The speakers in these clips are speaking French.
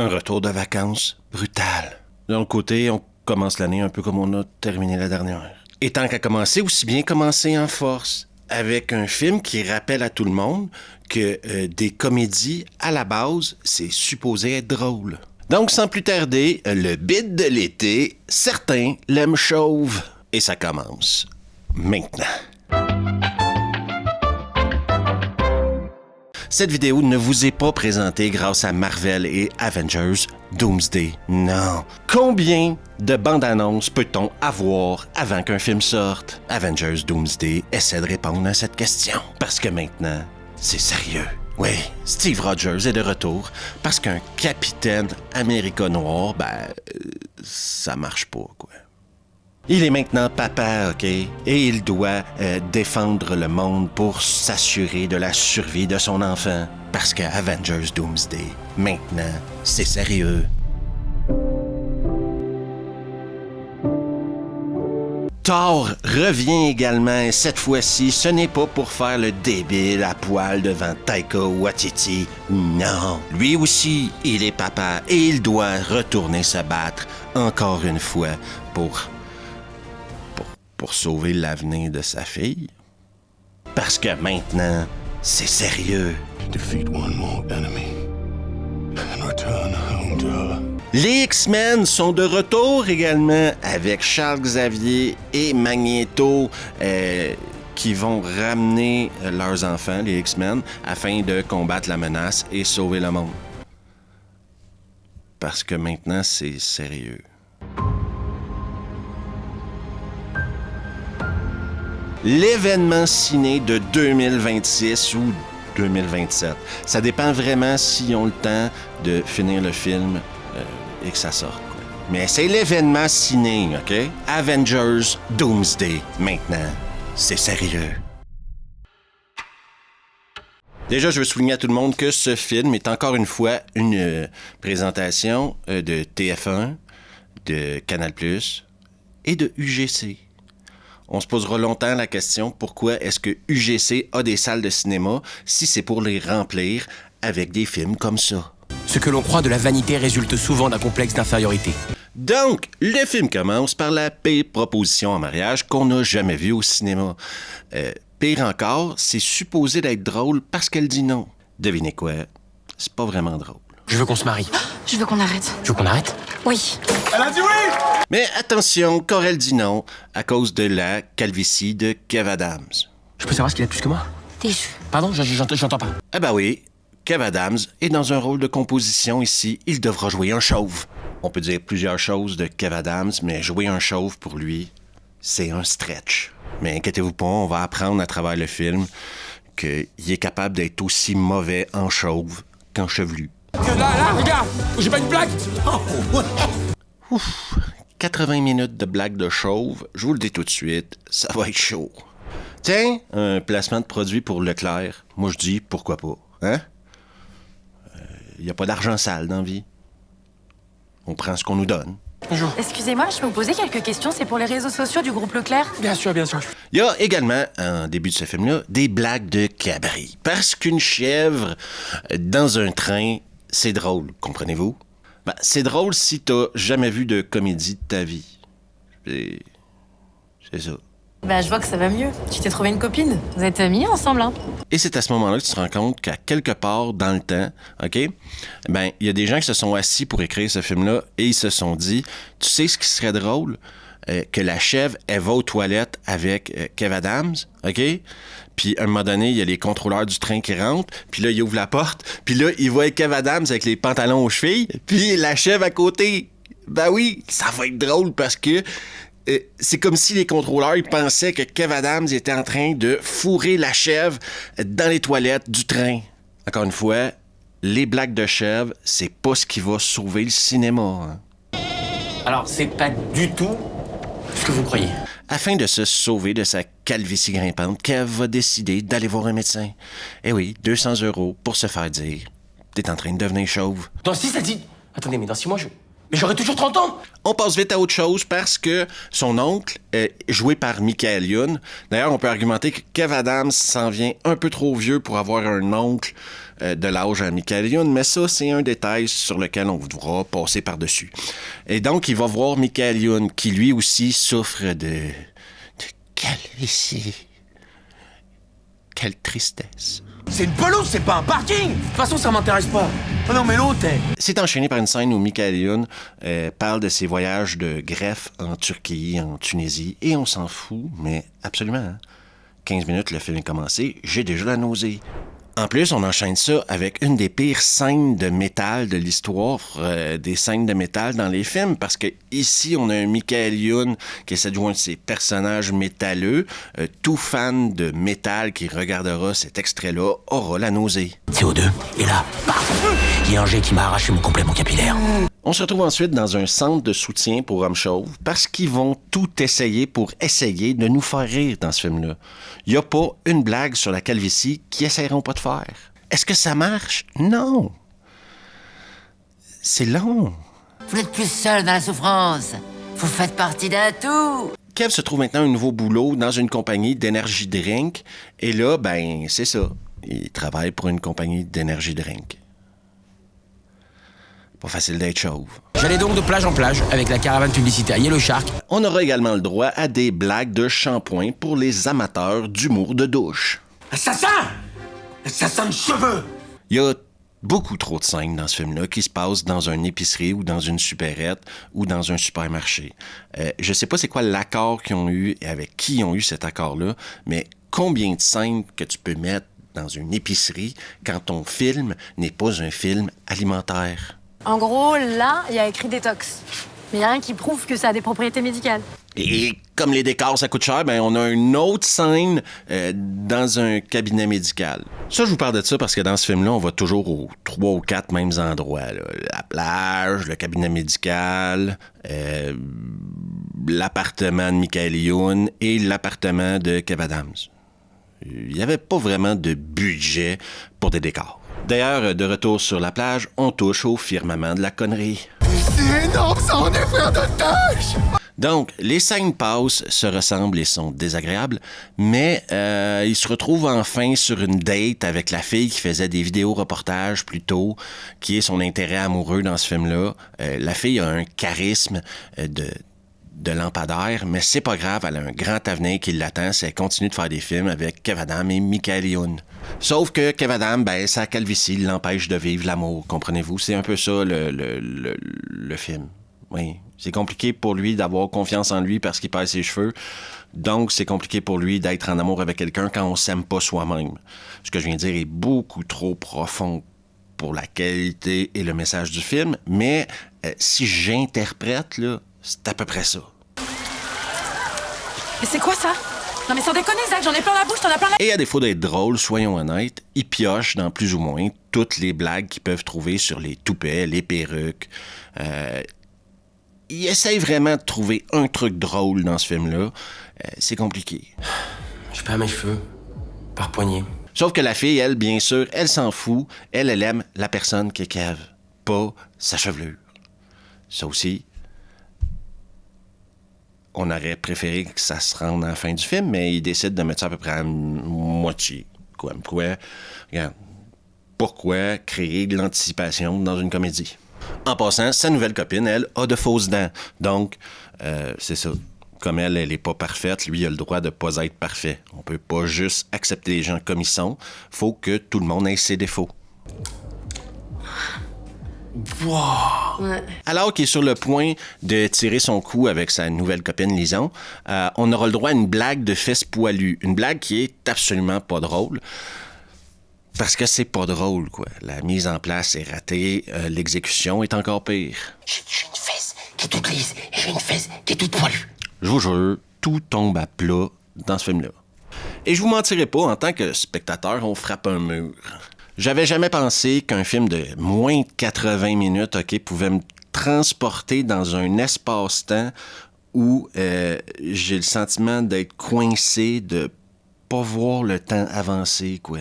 Un retour de vacances brutal. D'un autre côté, on commence l'année un peu comme on a terminé la dernière. Et tant qu'à commencer, aussi bien commencer en force, avec un film qui rappelle à tout le monde que des comédies, à la base, c'est supposé être drôle. Donc, sans plus tarder, le bid de l'été, certains l'aiment chauve. Et ça commence maintenant. Cette vidéo ne vous est pas présentée grâce à Marvel et Avengers Doomsday. Non. Combien de bandes-annonces peut-on avoir avant qu'un film sorte? Avengers Doomsday essaie de répondre à cette question. Parce que maintenant, c'est sérieux. Oui, Steve Rogers est de retour parce qu'un capitaine América noir, ça marche pas, quoi. Il est maintenant papa, OK? Et il doit défendre le monde pour s'assurer de la survie de son enfant. Parce que Avengers Doomsday, maintenant, c'est sérieux. Thor revient également et cette fois-ci, ce n'est pas pour faire le débile à poil devant Taika Waititi. Non, lui aussi, il est papa et il doit retourner se battre encore une fois pour sauver l'avenir de sa fille. Parce que maintenant, c'est sérieux. Defeat one more enemy and return home to her. Les X-Men sont de retour également avec Charles Xavier et Magneto qui vont ramener leurs enfants, les X-Men, afin de combattre la menace et sauver le monde. Parce que maintenant, c'est sérieux. L'événement ciné de 2026 ou 2027. Ça dépend vraiment s'ils ont le temps de finir le film et que ça sorte. Quoi. Mais c'est l'événement ciné, OK? Avengers Doomsday, maintenant. C'est sérieux. Déjà, je veux souligner à tout le monde que ce film est encore une fois une présentation de TF1, de Canal+, et de UGC. On se posera longtemps la question pourquoi est-ce que UGC a des salles de cinéma si c'est pour les remplir avec des films comme ça. Ce que l'on croit de la vanité résulte souvent d'un complexe d'infériorité. Donc, le film commence par la pire proposition en mariage qu'on n'a jamais vue au cinéma. Pire encore, c'est supposé d'être drôle parce qu'elle dit non. Devinez quoi? C'est pas vraiment drôle. Je veux qu'on se marie. Je veux qu'on arrête. Tu veux qu'on arrête? Oui. Elle a dit oui! Mais attention, Corel dit non à cause de la calvitie de Kev Adams. Je peux savoir ce qu'il a de plus que moi? Tes cheveux. Pardon, j'entends pas. Ah bah oui, Kev Adams est dans un rôle de composition ici. Il devra jouer un chauve. On peut dire plusieurs choses de Kev Adams, mais jouer un chauve pour lui, c'est un stretch. Mais inquiétez-vous pas, on va apprendre à travers le film qu'il est capable d'être aussi mauvais en chauve qu'en chevelu. Là, regarde! J'ai pas une plaque! Ouf, 80 minutes de blague de chauve, je vous le dis tout de suite, ça va être chaud. Tiens, un placement de produit pour Leclerc. Moi, je dis, pourquoi pas, hein? Il n'y a pas d'argent sale dans la vie. On prend ce qu'on nous donne. Bonjour. Excusez-moi, je peux vous poser quelques questions. C'est pour les réseaux sociaux du groupe Leclerc. Bien sûr. Il y a également, en début de ce film-là, des blagues de cabri. Parce qu'une chèvre dans un train, c'est drôle, comprenez-vous? C'est drôle si t'as jamais vu de comédie de ta vie. C'est ça. Je vois que ça va mieux. Tu t'es trouvé une copine. Vous êtes mis ensemble, hein? Et c'est à ce moment-là que tu te rends compte qu'à quelque part dans le temps, OK, il y a des gens qui se sont assis pour écrire ce film-là et ils se sont dit, tu sais ce qui serait drôle? Que la chèvre, elle va aux toilettes avec Kev Adams, OK? Puis, à un moment donné, il y a les contrôleurs du train qui rentrent, puis là, il ouvre la porte, puis là, il voit Kev Adams avec les pantalons aux chevilles, puis la chèvre à côté. Ben oui, ça va être drôle parce que c'est comme si les contrôleurs ils pensaient que Kev Adams était en train de fourrer la chèvre dans les toilettes du train. Encore une fois, les blagues de chèvre, c'est pas ce qui va sauver le cinéma. Hein. Alors, c'est pas du tout ce que vous croyez. Afin de se sauver de sa calvitie grimpante, Kev va décider d'aller voir un médecin. Eh oui, 200 € pour se faire dire « T'es en train de devenir chauve. » Dans 6 à 10... Attendez, mais dans 6 mois, Mais j'aurai toujours 30 ans. On passe vite à autre chose parce que son oncle est joué par Michael Youn. D'ailleurs, on peut argumenter que Kev Adams s'en vient un peu trop vieux pour avoir un oncle de l'âge à Michael Youn, mais ça, c'est un détail sur lequel on devra passer par-dessus. Et donc, il va voir Michael Youn, qui lui aussi souffre de calvitie. Quelle tristesse. C'est une pelouse, c'est pas un parking. De toute façon, ça m'intéresse pas. Oh non, mais l'autre, C'est enchaîné par une scène où Michael Youn parle de ses voyages de greffe en Turquie, en Tunisie, et on s'en fout, mais absolument. Hein? 15 minutes, le film est commencé, j'ai déjà la nausée. En plus, on enchaîne ça avec une des pires scènes de métal de l'histoire des scènes de métal dans les films, parce que ici, on a un Michael Youn qui essaie de jouer un de ses personnages métalleux. Tout fan de métal qui regardera cet extrait-là aura la nausée. CO2, et là, paf, il y a un jet qui m'a arraché mon complément capillaire. On se retrouve ensuite dans un centre de soutien pour hommes chauves parce qu'ils vont tout essayer pour essayer de nous faire rire dans ce film-là. Il n'y a pas une blague sur la calvitie qu'ils essaieront pas de faire. Est-ce que ça marche? Non. C'est long. Vous n'êtes plus seul dans la souffrance. Vous faites partie d'un tout. Kev se trouve maintenant un nouveau boulot dans une compagnie d'énergie drink. Et là, ben, c'est ça. Il travaille pour une compagnie d'énergie drink. Pas facile d'être chauve. J'allais donc de plage en plage avec la caravane publicitaire Yellow Shark. On aura également le droit à des blagues de shampoing pour les amateurs d'humour de douche. Assassin! Assassin de cheveux! Il y a beaucoup trop de scènes dans ce film-là qui se passent dans une épicerie ou dans une supérette ou dans un supermarché. Je sais pas c'est quoi l'accord qu'ils ont eu et avec qui ils ont eu cet accord-là, mais combien de scènes que tu peux mettre dans une épicerie quand ton film n'est pas un film alimentaire? En gros, là, il y a écrit détox. Mais il n'y a rien qui prouve que ça a des propriétés médicales. Et comme les décors, ça coûte cher, ben on a une autre scène dans un cabinet médical. Ça, je vous parle de ça parce que dans ce film-là, on va toujours aux 3 ou 4 mêmes endroits. Là. La plage, le cabinet médical, l'appartement de Michael Youn et l'appartement de Kev Adams. Il n'y avait pas vraiment de budget pour des décors. D'ailleurs, de retour sur la plage, on touche au firmament de la connerie. C'est énorme, ça, on est frères de tâche! Donc, les scènes passent, se ressemblent et sont désagréables, mais il se retrouve enfin sur une date avec la fille qui faisait des vidéos-reportages plus tôt, qui est son intérêt amoureux dans ce film-là. La fille a un charisme de lampadaire, mais c'est pas grave, elle a un grand avenir qui l'attend si elle continue de faire des films avec Kev Adams et Michael Youn. Sauf que Kev Adams, ben, sa calvitie l'empêche de vivre l'amour, comprenez-vous? C'est un peu ça le film. Oui, c'est compliqué pour lui d'avoir confiance en lui parce qu'il perd ses cheveux. Donc, c'est compliqué pour lui d'être en amour avec quelqu'un quand on s'aime pas soi-même. Ce que je viens de dire est beaucoup trop profond pour la qualité et le message du film, mais si j'interprète, là, c'est à peu près ça. Mais c'est quoi ça? Non mais sans déconner, Zach, j'en ai plein la bouche, t'en as plein la... Et à défaut d'être drôle, soyons honnêtes, il pioche dans plus ou moins toutes les blagues qu'ils peuvent trouver sur les toupets, les perruques. Il essaye vraiment de trouver un truc drôle dans ce film-là. C'est compliqué. Je perds mes cheveux. Par poignée. Sauf que la fille, elle, bien sûr, elle s'en fout. Elle aime la personne qui est Kev, pas sa chevelure. Ça aussi, on aurait préféré que ça se rende à la fin du film, mais il décide de mettre ça à peu près à moitié. Quoi, regarde, pourquoi créer de l'anticipation dans une comédie? En passant, sa nouvelle copine, elle, a de fausses dents. Donc, c'est ça. Comme elle est pas parfaite, lui, il a le droit de pas être parfait. On peut pas juste accepter les gens comme ils sont. Faut que tout le monde ait ses défauts. Wow. Ouais. Alors qu'il est sur le point de tirer son coup avec sa nouvelle copine Lison, on aura le droit à une blague de fesses poilues. Une blague qui est absolument pas drôle. Parce que c'est pas drôle, quoi. La mise en place est ratée, l'exécution est encore pire. J'ai une fesse qui est toute lisse et j'ai une fesse qui est toute poilue. Je vous jure, tout tombe à plat dans ce film-là. Et je vous mentirai pas, en tant que spectateur, on frappe un mur. J'avais jamais pensé qu'un film de moins de 80 minutes, pouvait me transporter dans un espace-temps où j'ai le sentiment d'être coincé, de pas voir le temps avancer, quoi.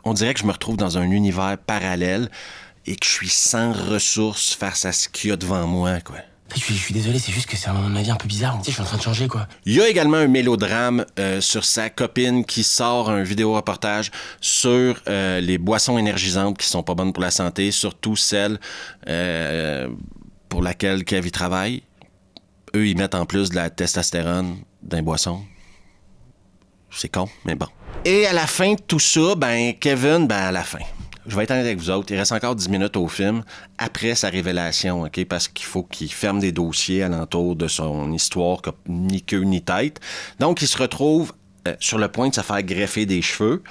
On dirait que je me retrouve dans un univers parallèle et que je suis sans ressources face à ce qu'il y a devant moi, quoi. Je suis désolé, c'est juste que c'est un moment de ma vie un peu bizarre. Tu sais, je suis en train de changer, quoi. Il y a également un mélodrame sur sa copine qui sort un vidéo-reportage sur les boissons énergisantes qui sont pas bonnes pour la santé, surtout celles pour laquelle Kev y travaille. Eux, ils mettent en plus de la testostérone dans les boissons. C'est con, mais bon. Et à la fin de tout ça, Kevin, à la fin. Je vais être honnête avec vous autres, il reste encore 10 minutes au film après sa révélation, OK? Parce qu'il faut qu'il ferme des dossiers alentour de son histoire qui n'a ni queue ni tête. Donc, il se retrouve sur le point de se faire greffer des cheveux.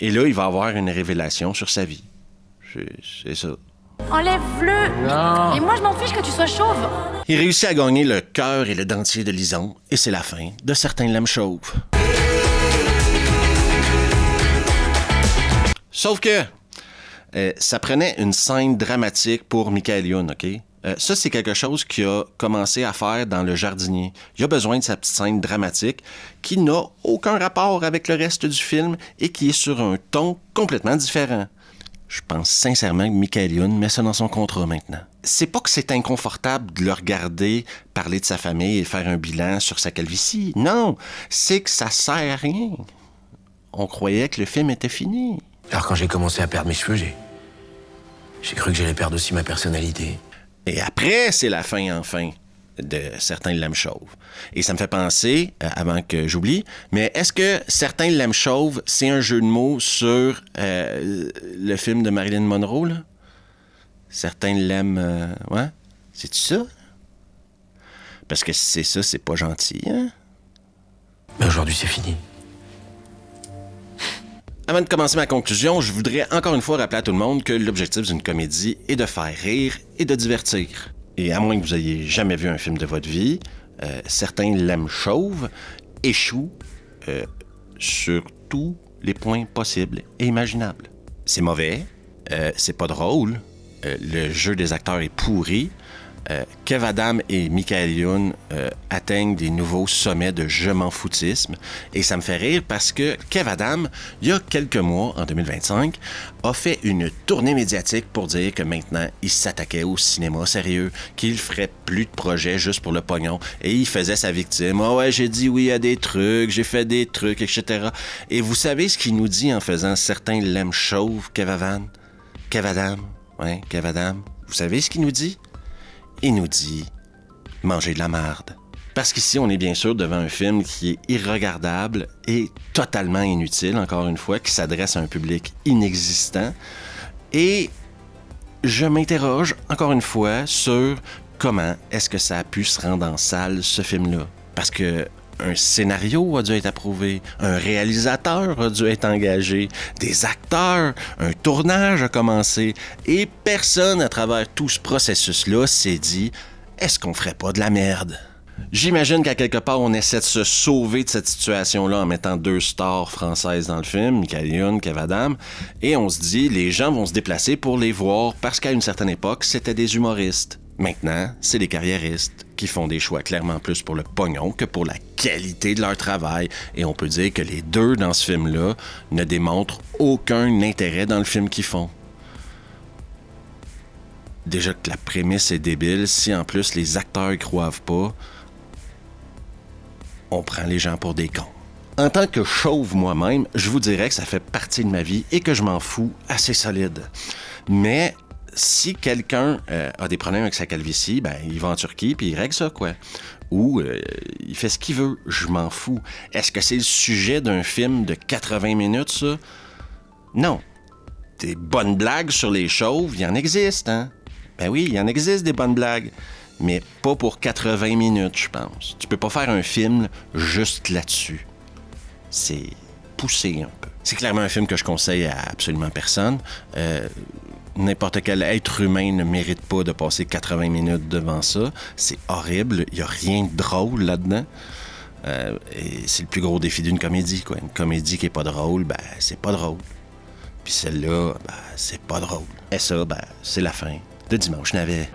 Et là, il va avoir une révélation sur sa vie. C'est ça. Enlève-le! Non! Et moi, je m'en fiche que tu sois chauve. Il réussit à gagner le cœur et le dentier de Lison. Et c'est la fin de Certains l'aiment chauve. Sauf que ça prenait une scène dramatique pour Michael Youn, OK? Ça, c'est quelque chose qu'il a commencé à faire dans Le Jardinier. Il a besoin de sa petite scène dramatique qui n'a aucun rapport avec le reste du film et qui est sur un ton complètement différent. Je pense sincèrement que Michael Youn met ça dans son contrat maintenant. C'est pas que c'est inconfortable de le regarder parler de sa famille et faire un bilan sur sa calvitie. Non, c'est que ça sert à rien. On croyait que le film était fini. Alors quand j'ai commencé à perdre mes cheveux, j'ai cru que j'allais perdre aussi ma personnalité. Et après, c'est la fin, enfin, de Certains l'aiment chauve. Et ça me fait penser, avant que j'oublie, mais est-ce que Certains l'aiment chauve, c'est un jeu de mots sur le film de Marilyn Monroe, là? Certains l'aiment... ouais? C'est-tu ça? Parce que si c'est ça, c'est pas gentil, hein? Mais aujourd'hui, c'est fini. Avant de commencer ma conclusion, je voudrais encore une fois rappeler à tout le monde que l'objectif d'une comédie est de faire rire et de divertir. Et à moins que vous ayez jamais vu un film de votre vie, Certains l'aiment chauve échoue sur tous les points possibles et imaginables. C'est mauvais, c'est pas drôle, le jeu des acteurs est pourri. Kev Adam et Michael Youn atteignent des nouveaux sommets de je m'en foutisme. Et ça me fait rire parce que Kev Adam, il y a quelques mois, en 2025, a fait une tournée médiatique pour dire que maintenant, il s'attaquait au cinéma sérieux, qu'il ferait plus de projets juste pour le pognon. Et il faisait sa victime. « Ah ouais, j'ai dit oui à des trucs, j'ai fait des trucs, etc. » Et vous savez ce qu'il nous dit en faisant Certains l'aiment chauve, Kev Adam? Kev Adam, ouais, Kev Adam. Vous savez ce qu'il nous dit? Il nous dit « manger de la marde ». Parce qu'ici, on est bien sûr devant un film qui est irregardable et totalement inutile, encore une fois, qui s'adresse à un public inexistant. Et je m'interroge, encore une fois, sur comment est-ce que ça a pu se rendre en salle, ce film-là. Parce que un scénario a dû être approuvé, un réalisateur a dû être engagé, des acteurs, un tournage a commencé, et personne à travers tout ce processus-là s'est dit « est-ce qu'on ferait pas de la merde ?» J'imagine qu'à quelque part, on essaie de se sauver de cette situation-là en mettant 2 stars françaises dans le film, Michael Youn, Kev Adam, et on se dit, les gens vont se déplacer pour les voir parce qu'à une certaine époque, c'était des humoristes. Maintenant, c'est des carriéristes qui font des choix clairement plus pour le pognon que pour la qualité de leur travail. Et on peut dire que les deux dans ce film-là ne démontrent aucun intérêt dans le film qu'ils font. Déjà que la prémisse est débile, si en plus les acteurs y croient pas, on prend les gens pour des cons. En tant que chauve moi-même, je vous dirais que ça fait partie de ma vie et que je m'en fous assez solide. Mais si quelqu'un a des problèmes avec sa calvitie, il va en Turquie puis il règle ça, quoi. Ou il fait ce qu'il veut, je m'en fous. Est-ce que c'est le sujet d'un film de 80 minutes, ça? Non. Des bonnes blagues sur les chauves, il y en existe, hein? Ben oui, il y en existe des bonnes blagues. Mais pas pour 80 minutes, je pense. Tu peux pas faire un film juste là-dessus. C'est poussé un peu. C'est clairement un film que je conseille à absolument personne. N'importe quel être humain ne mérite pas de passer 80 minutes devant ça. C'est horrible. Il n'y a rien de drôle là-dedans. Et c'est le plus gros défi d'une comédie, quoi. Une comédie qui est pas drôle, c'est pas drôle. Puis celle-là, c'est pas drôle. Et ça, c'est la fin de Dimanche Navet.